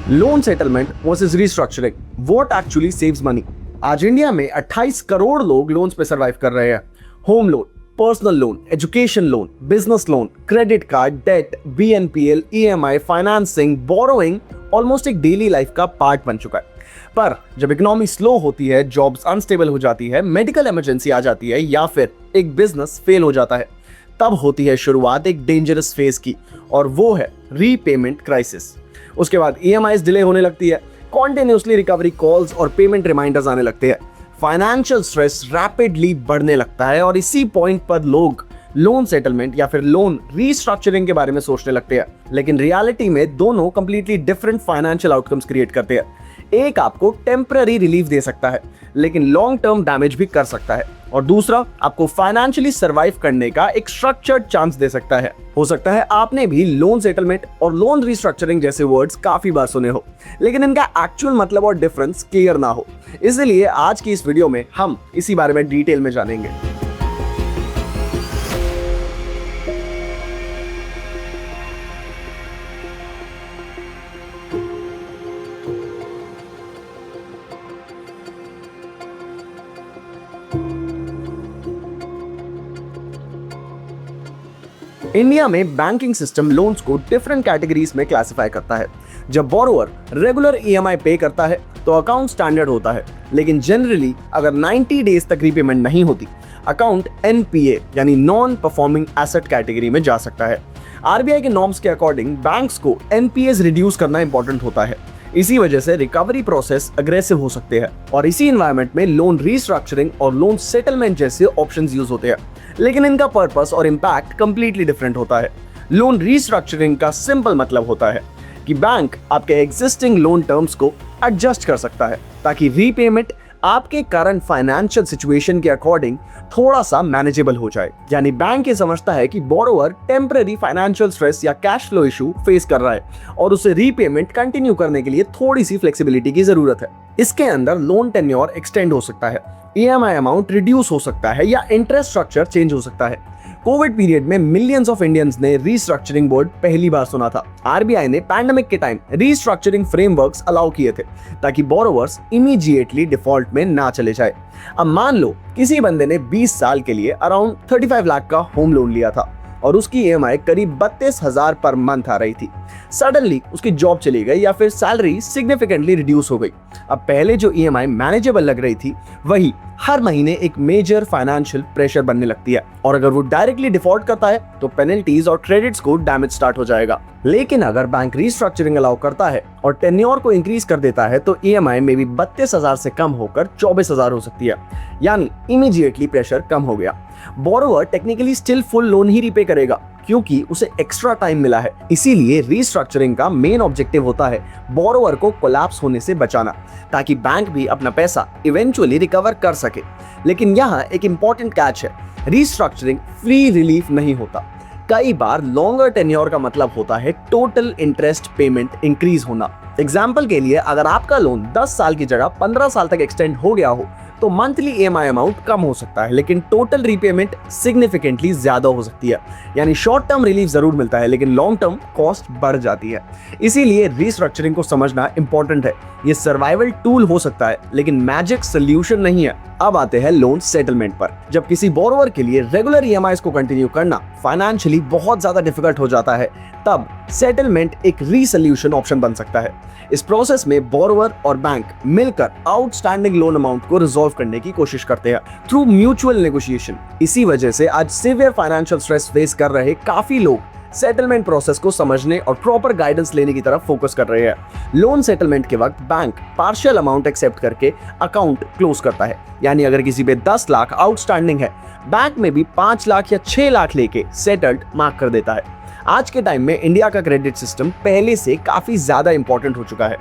Loan settlement versus restructuring, what actually saves money. आज India में 28 करोड़ लोग लोन्स पे सरवाइव कर रहे हैं। Home loan, personal loan, education loan, business loan, credit card, debt, BNPL, EMI, financing, borrowing almost एक daily life का part बन चुका है। पर जब इकोनॉमी स्लो होती है, जॉब्स अनस्टेबल हो जाती है, मेडिकल इमरजेंसी आ जाती है या फिर एक बिजनेस फेल हो जाता है, तब होती है शुरुआत एक डेंजरस फेज की, और वो है रीपेमेंट क्राइसिस। उसके बाद ईएमआईज डिले होने लगती है, कॉन्टिन्यूसली रिकवरी कॉल्स और पेमेंट रिमाइंडर्स आने लगते हैं, फाइनेंशियल स्ट्रेस रैपिडली बढ़ने लगता है और इसी पॉइंट पर लोग लोन सेटलमेंट या फिर लोन रीस्ट्रक्चरिंग के बारे में सोचने लगते हैं। लेकिन रियलिटी में दोनों completely different financial outcomes create करते हैं। एक आपको टेम्पररी रिलीफ दे सकता है लेकिन लॉन्ग टर्म डैमेज भी कर सकता है, और दूसरा आपको फाइनेंशियली सरवाइव करने का एक स्ट्रक्चर्ड चांस दे सकता है। हो सकता है आपने भी लोन सेटलमेंट और लोन रीस्ट्रक्चरिंग जैसे वर्ड्स काफी बार सुने हो, लेकिन इनका एक्चुअल मतलब और डिफरेंस क्लियर ना हो। इसलिए आज की इस वीडियो में हम इसी बारे में डिटेल में जानेंगे। इंडिया में बैंकिंग सिस्टम लोन्स को डिफरेंट कैटेगरीज में क्लासिफाई करता है। जब बोरोवर रेगुलर ईएमआई पे करता है तो अकाउंट स्टैंडर्ड होता है, लेकिन जनरली अगर 90 डेज तक रीपेमेंट नहीं होती, अकाउंट एनपीए यानी नॉन परफॉर्मिंग एसेट कैटेगरी में जा सकता है। आरबीआई के नॉर्म्स के अकॉर्डिंग बैंक्स को एनपीएस रिड्यूस करना इंपॉर्टेंट होता है। इसी वजह से रिकवरी प्रोसेस अग्रेसिव हो सकते हैं, और इसी एनवायरनमेंट में लोन रीस्ट्रक्चरिंग और लोन सेटलमेंट जैसे ऑप्शंस यूज होते हैं, लेकिन इनका पर्पस और इम्पैक्ट कंप्लीटली डिफरेंट होता है। लोन रीस्ट्रक्चरिंग का सिंपल मतलब होता है कि बैंक आपके एग्जिस्टिंग लोन टर्म्स को एडजस्ट कर सकता है ताकि रीपेमेंट आपके करंट फाइनेंशियल सिचुएशन के अकॉर्डिंग थोड़ा सा मैनेजेबल हो जाए। यानी बैंक ये समझता है कि बोरोवर टेम्पररी फाइनेंशियल स्ट्रेस या कैश फ्लो इशू फेस कर रहा है और उसे रीपेमेंट कंटिन्यू करने के लिए थोड़ी सी फ्लेक्सिबिलिटी की जरूरत है। इसके अंदर लोन टेन्योर एक्सटेंड हो सकता है, ईएमआई अमाउंट रिड्यूस हो सकता है या इंटरेस्ट स्ट्रक्चर चेंज हो सकता है। कोविड पीरियड में मिलियंस ऑफ इंडियंस ने रीस्ट्रक्चरिंग वर्ड पहली बार सुना था। आरबीआई ने पैंडेमिक के टाइम रीस्ट्रक्चरिंग फ्रेमवर्क्स अलाउ किए थे ताकि बोरोवर्स इमीडिएटली डिफॉल्ट में ना चले जाए। अब मान लो किसी बंदे ने 20 साल के लिए अराउंड 35 लाख का होम लोन लिया था और उसकी ईएमआई करीब 32,000 पर मंथ आ रही थी। सडनली उसकी जॉब चली गई या फिर सैलरी सिग्निफिकेंटली रिड्यूस हो गई। अब पहले जो ईएमआई मैनेजेबल लग रही थी वही हर महीने एक मेजर फाइनेंशियल प्रेशर बनने लगती है, और अगर वो डायरेक्टली डिफॉल्ट करता है तो पेनल्टीज और क्रेडिट स्कोर डैमेज स्टार्ट हो जाएगा। लेकिन अगर बैंक रीस्ट्रक्चरिंग अलाउ करता है और टेन्योर को इंक्रीज कर देता है तो ईएमआई में भी 32,000 से कम होकर 24,000 हो सकती है, यानी इमीडिएटली प्रेशर कम हो गया। Borrower technically still full loan ही रीपे करेगा क्योंकि उसे एक्स्ट्रा टाइम मिला है। इसीलिए रीस्ट्रक्चरिंग का मेन ऑब्जेक्टिव होता है बोरोवर को कोलैप्स होने से बचाना, ताकि बैंक भी अपना पैसा इवेंचुअली रिकवर कर सके। लेकिन यहाँ एक इंपॉर्टेंट कैच है, रीस्ट्रक्चरिंग फ्री रिलीफ नहीं होता। कई बार लॉन्गर टेन्योर का मतलब होता है टोटल इंटरेस्ट पेमेंट इंक्रीज होना। एग्जाम्पल के लिए अगर आपका लोन 10 साल की जगह 15 साल तक एक्सटेंड हो गया हो तो मंथली ईएमआई अमाउंट कम हो सकता है, लेकिन टोटल रीपेमेंट सिग्निफिकेंटली ज्यादा हो सकती है। यानी शॉर्ट टर्म रिलीफ जरूर मिलता है लेकिन लॉन्ग टर्म कॉस्ट बढ़ जाती है। इसीलिए रीस्ट्रक्चरिंग को समझना इंपॉर्टेंट है। ये सर्वाइवल टूल हो सकता है लेकिन मैजिक सोल्यूशन नहीं है। अब आते हैं लोन सेटलमेंट पर। जब किसी बोरोवर के लिए रेगुलर ईएमआईज को कंटिन्यू करना फाइनेंशियली बहुत ज्यादा डिफिकल्ट हो जाता है, तब सेटलमेंट एक रीसोल्यूशन ऑप्शन बन सकता है। इस प्रोसेस में बोरोवर और बैंक मिलकर आउटस्टैंडिंग लोन अमाउंट को रिजॉल्व करने की कोशिश करते हैं थ्रू म्यूचुअल नेगोशिएशन। इसी वजह से आज सीवियर फाइनेंशियल स्ट्रेस फेस कर रहे काफी लोग सेटलमेंट प्रोसेस को समझने और प्रॉपर गाइडेंस लेने की तरफ फोकस कर रहे हैं। लोन सेटलमेंट के वक्त बैंक पार्शियल अमाउंट एक्सेप्ट करके अकाउंट क्लोज करता है, यानी अगर किसी पे 10 लाख आउटस्टैंडिंग है, बैंक में भी 5 लाख या 6 लाख लेके सेटल्ड मार्क कर देता है। आज के टाइम में इंडिया का क्रेडिट सिस्टम पहले से काफी ज्यादा इंपॉर्टेंट हो चुका है।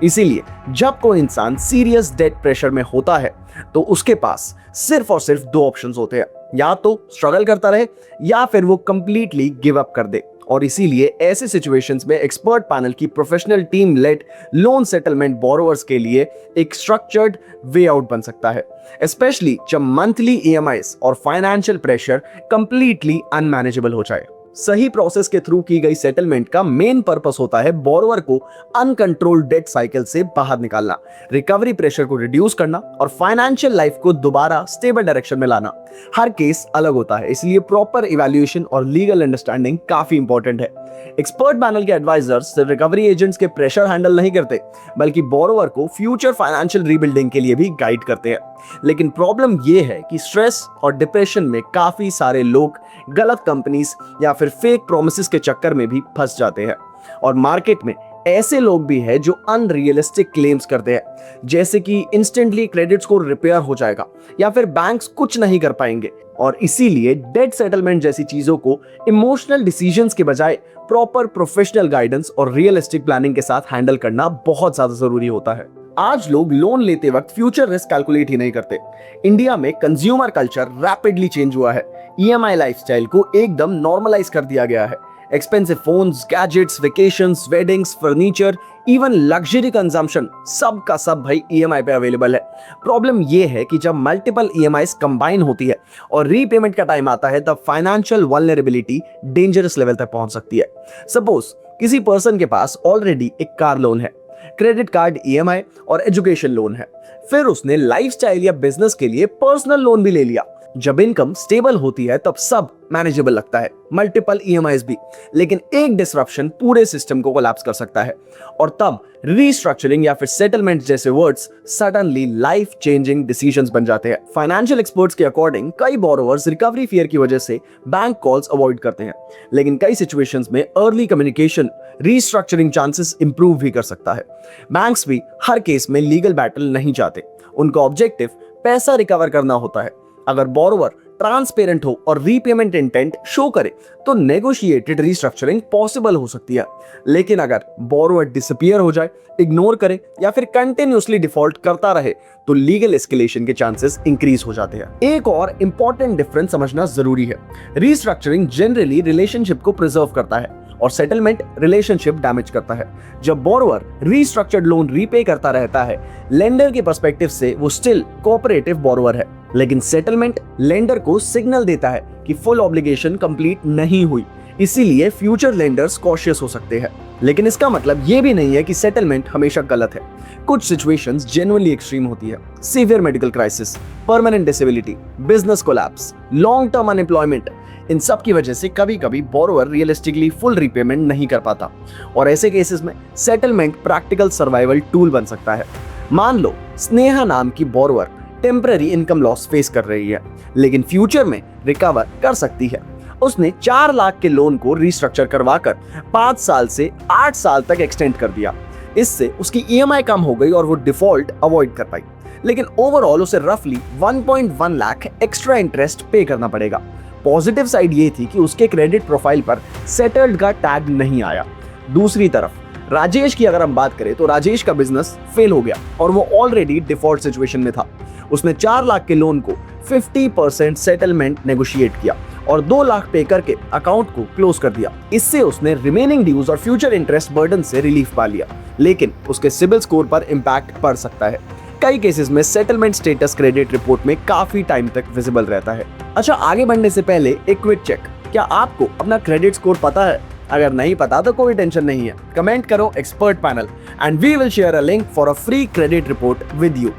इसीलिए जब कोई इंसान सीरियस डेट प्रेशर में होता है तो उसके पास सिर्फ और सिर्फ 2 ऑप्शंस होते हैं, या तो स्ट्रगल करता रहे या फिर वो कंप्लीटली गिव अप कर दे। और इसीलिए ऐसे सिचुएशंस में एक्सपर्ट पैनल की professional team lead loan settlement borrowers के लिए एक स्ट्रक्चर्ड वे आउट बन सकता है, स्पेशली जब मंथली ईएमआईज और फाइनेंशियल प्रेशर कंप्लीटली अनमैनेजेबल हो जाए। सही प्रोसेस के थ्रू की गई सेटलमेंट का मेन पर्पस होता है बोरोवर को अनकंट्रोल्ड डेट साइकिल से बाहर निकालना, रिकवरी प्रेशर को रिड्यूस करना और फाइनेंशियल लाइफ को दोबारा स्टेबल डायरेक्शन में लाना। हर केस अलग होता है, इसलिए प्रॉपर इवैल्यूएशन और लीगल अंडरस्टैंडिंग काफी इंपॉर्टेंट है। एक्सपर्ट पैनल के एडवाइजर्स सिर्फ रिकवरी एजेंट्स के प्रेशर हैंडल नहीं करते, बल्कि बोरोवर को फ्यूचर फाइनेंशियल रीबिल्डिंग के लिए भी गाइड करते हैं। लेकिन प्रॉब्लम यह है कि स्ट्रेस और डिप्रेशन में काफी सारे लोग गलत कंपनीज या फिर फेक प्रॉमिसेस के चक्कर में भी फंस जाते हैं। और मार्केट में ऐसे लोग भी हैं जो अनरियलिस्टिक क्लेम्स करते हैं, जैसे कि इंस्टेंटली क्रेडिट स्कोर रिपेयर हो जाएगा या फिर बैंक्स कुछ नहीं कर पाएंगे। और इसीलिए डेट सेटलमेंट जैसी चीजों को इमोशनल डिसीजंस के बजाय प्रॉपर प्रोफेशनल गाइडेंस और रियलिस्टिक प्लानिंग के साथ हैंडल करना बहुत ज्यादा जरूरी होता है। आज लोग लोन लेते वक्त फ्यूचर रिस्क कैलकुलेट ही नहीं करते। इंडिया में कंज्यूमर कल्चर रैपिडली चेंज हुआ है। ईएमआई लाइफस्टाइल को एकदम नॉर्मलाइज कर दिया गया है। Expensive phones, gadgets, vacations, weddings, furniture, even luxury consumption सब का सब भाई ईएमआई पे अवेलेबल है। प्रॉब्लम ये है कि जब मल्टीपल ईएमआईज कंबाइन होती है और रीपेमेंट का टाइम आता है, तब फाइनेंशियल वल्नरेबिलिटी डेंजरस लेवल तक पहुंच सकती है। सपोज किसी पर्सन के पास ऑलरेडी एक कार लोन है, क्रेडिट कार्ड ईएमआई और एजुकेशन लोन है, फिर उसने लाइफस्टाइल या बिजनेस के लिए पर्सनल लोन भी ले लिया। जब इनकम स्टेबल होती है तब सब मैनेजेबल लगता है, मल्टीपल ईएमआईज भी, लेकिन एक डिसरप्शन पूरे सिस्टम को कोलैप्स कर सकता है। और तब रीस्ट्रक्चरिंग या फिर सेटलमेंट जैसे words suddenly life changing decisions बन जाते हैं। फाइनेंशियल एक्सपर्ट्स के अकॉर्डिंग कई बोरोवर्स रिकवरी फियर की वजह से बैंक कॉल्स अवॉइड करते हैं, लेकिन कई सिचुएशंस में early communication restructuring chances improve भी कर सकता है। बैंक्स भी हर केस में लीगल बैटल नहीं चाहते, उनका ऑब्जेक्टिव पैसा रिकवर करना होता है। अगर बोरोवर ट्रांसपेरेंट हो और रीपेमेंट इंटेंट शो करे तो नेगोशिएटेड रीस्ट्रक्चरिंग पॉसिबल हो सकती है। लेकिन अगर बोरोवर डिसअपीयर हो जाए, इग्नोर करे या फिर कंटिन्यूअसली डिफॉल्ट करता रहे तो लीगल एस्केलेशन के चांसेस इंक्रीज हो जाते हैं। एक और इंपॉर्टेंट डिफरेंस समझना जरूरी है। रीस्ट्रक्चरिंग जनरली रिलेशनशिप को प्रिजर्व करता है और सेटलमेंट रिलेशनशिप डैमेज करता है। जब बोरोवर रीस्ट्रक्चर्ड लोन रीपे करता रहता है, लेंडर के पर्सपेक्टिव से वो स्टिल कोऑपरेटिव बोरोवर है, लेकिन सेटलमेंट लेंडर को सिग्नल देता है कि फुल ऑब्लिगेशन कंप्लीट नहीं हुई। इसीलिए फ्यूचर लेंडर्स कॉशियस हो सकते हैं। लेकिन इसका मतलब ये भी नहीं है कि सेटलमेंट हमेशा गलत है। कुछ सिचुएशंस जेन्युइनली एक्सट्रीम होती है। Severe medical crisis, permanent disability, business collapse, long term unemployment, इन सब की वजह से कभी कभी बोरोवर रियलिस्टिकली फुल रीपेमेंट नहीं कर पाता और ऐसे केसेस में सेटलमेंट प्रैक्टिकल सर्वाइवल टूल बन सकता है। मान लो स्नेहा नाम की borrower temporary income loss face कर रही है, लेकिन फ्यूचर में रिकवर कर सकती है। उसने 4 लाख के लोन को रीस्ट्रक्चर करवाकर 5 साल से 8 साल तक एक्सटेंड कर दिया। इससे उसकी ईएमआई कम हो गई और वो डिफॉल्ट अवॉइड कर पाई, लेकिन ओवरऑल उसे रफली 1.1 लाख एक्स्ट्रा इंटरेस्ट पे करना पड़ेगा। पॉजिटिव साइड ये थी कि उसके क्रेडिट प्रोफाइल पर सेटल्ड का टैग नहीं आया। दूसरी तरफ राजेश की अगर हम बात करें तो राजेश का बिजनेस फेल हो गया और वो ऑलरेडी डिफॉल्ट सिचुएशन में था। उसने 4 लाख के लोन को 50% सेटलमेंट नेगोशिएट किया और 2 लाख पे करके अकाउंट को क्लोज कर दिया। इससे उसने रिमेनिंग ड्यूज और फ्यूचर इंटरेस्ट बर्डन से रिलीफ पा लिया, लेकिन उसके सिबिल स्कोर पर इंपैक्ट पड़ सकता है। कई केसेस में सेटलमेंट स्टेटस क्रेडिट रिपोर्ट में काफी टाइम तक विजिबल रहता है। अच्छा, आगे बढ़ने से पहले एक क्विक चेक, क्या आपको अपना क्रेडिट स्कोर पता है? अगर नहीं पता तो कोई टेंशन नहीं है, कमेंट करो expert panel and we will share a link for a free credit report with you.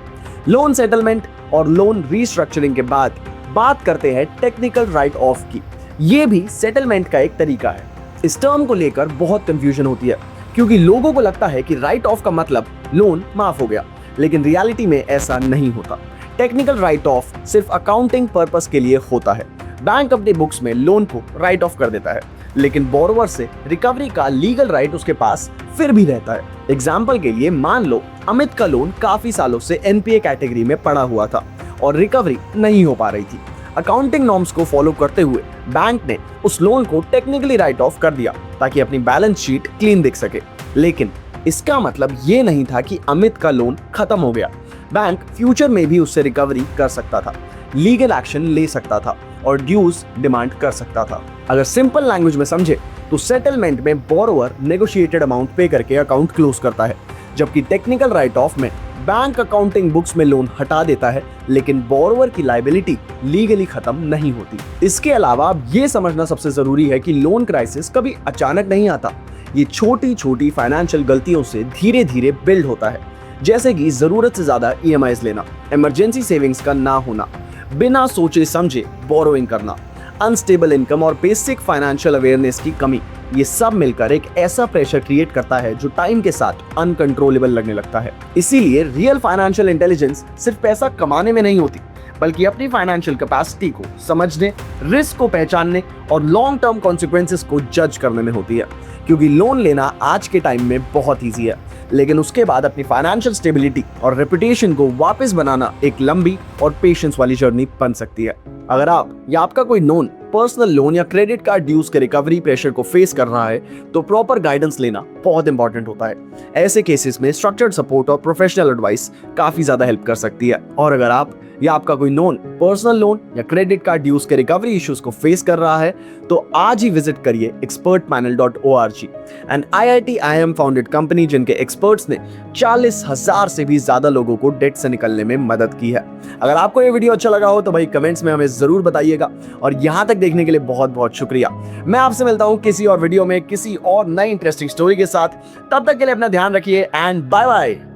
Loan settlement और लोन रीस्ट्रक्चरिंग के बाद बात करते हैं टेक्निकल राइट ऑफ की। ये भी सेटलमेंट का एक तरीका है। इस टर्म को लेकर बहुत कंफ्यूजन होती है, क्योंकि लोगों को लगता है कि राइट ऑफ का मतलब लोन माफ हो गया, लेकिन रियलिटी में ऐसा नहीं होता। टेक्निकल राइट ऑफ सिर्फ अकाउंटिंग पर्पस के लिए होता है। बैंक अपने बुक्स में लोन को राइट ऑफ कर देता है, लेकिन बोरोवर से रिकवरी का लीगल राइट उसके पास फिर भी रहता है। एग्जाम्पल के लिए मान लो अमित का लोन काफी सालों से एनपीए कैटेगरी में पड़ा हुआ था और रिकवरी नहीं हो पा रही थी। अकाउंटिंग नॉर्म्स को फॉलो करते हुए बैंक ने उस लोन को टेक्निकली राइट ऑफ कर दिया ताकि अपनी बैलेंस शीट क्लीन दिख सके, लेकिन इसका मतलब ये नहीं था कि अमित का लोन खत्म हो गया। बैंक फ्यूचर में भी उससे रिकवरी कर सकता था, लीगल एक्शन ले सकता था और ड्यूज डिमांड कर सकता था। अगर सिंपल लैंग्वेज में समझे तो सेटलमेंट में बोरोवर नेगोशिएटेड अमाउंट पे करके अकाउंट क्लोज करता है, जबकि टेक्निकल राइट ऑफ में बैंक अकाउंटिंग बुक्स में लोन हटा देता है, लेकिन बोरोवर की लायबिलिटी लीगली खत्म नहीं होती। इसके अलावा अब ये समझना सबसे जरूरी है कि लोन क्राइसिस कभी अचानक नहीं आता। ये छोटी छोटी फाइनेंशियल गलतियों से धीरे धीरे बिल्ड होता है, जैसे कि जरूरत से ज्यादा ईएमआईज लेना, इमरजेंसी सेविंग्स का ना होना, बिना सोचे समझे बोरोइंग करना, अनस्टेबल इनकम और बेसिक फाइनेंशियल अवेयरनेस की कमी। ये सब मिलकर एक ऐसा प्रेशर क्रिएट करता है जो टाइम के साथ अनकंट्रोलेबल लगने लगता है। इसीलिए रियल फाइनेंशियल इंटेलिजेंस सिर्फ पैसा कमाने में नहीं होती, बल्कि अपनी फाइनेंशियल कैपेसिटी को समझने, रिस्क को पहचानने और लॉन्ग टर्म कॉन्सिक्वेंसेस को जज करने में होती है। क्योंकि लोन लेना आज के टाइम में बहुत ईजी है, लेकिन उसके बाद अपनी फाइनेंशियल स्टेबिलिटी और रेपुटेशन को वापस बनाना एक लंबी और पेशेंस वाली जर्नी बन सकती है। अगर आप या आपका कोई नोन पर्सनल लोन या क्रेडिट कार्ड ड्यूज के रिकवरी प्रेशर को फेस कर रहा है, तो प्रॉपर गाइडेंस लेना बहुत इंपॉर्टेंट होता है। ऐसे केसेस में स्ट्रक्चर्ड सपोर्ट और प्रोफेशनल एडवाइस काफी ज्यादा हेल्प कर सकती है। और अगर आप या आपका कोई नोन पर्सनल लोन या क्रेडिट कार्ड ड्यूज के रिकवरी इश्यूज को फेस कर रहा है, तो आज ही विजिट करिए expertpanel.org, and IIT-IIM founded company जिनके एक्सपर्ट्स ने 40,000 से भी ज्यादा लोगों को डेट से निकलने में मदद की है। अगर आपको ये वीडियो अच्छा लगा हो तो भाई कमेंट्स में हमें जरूर बताइएगा, और यहाँ तक देखने के लिए बहुत बहुत शुक्रिया। मैं आपसे मिलता हूँ किसी और वीडियो में किसी और नई इंटरेस्टिंग स्टोरी के साथ। तब तक के लिए अपना ध्यान रखिए एंड बाय बाय।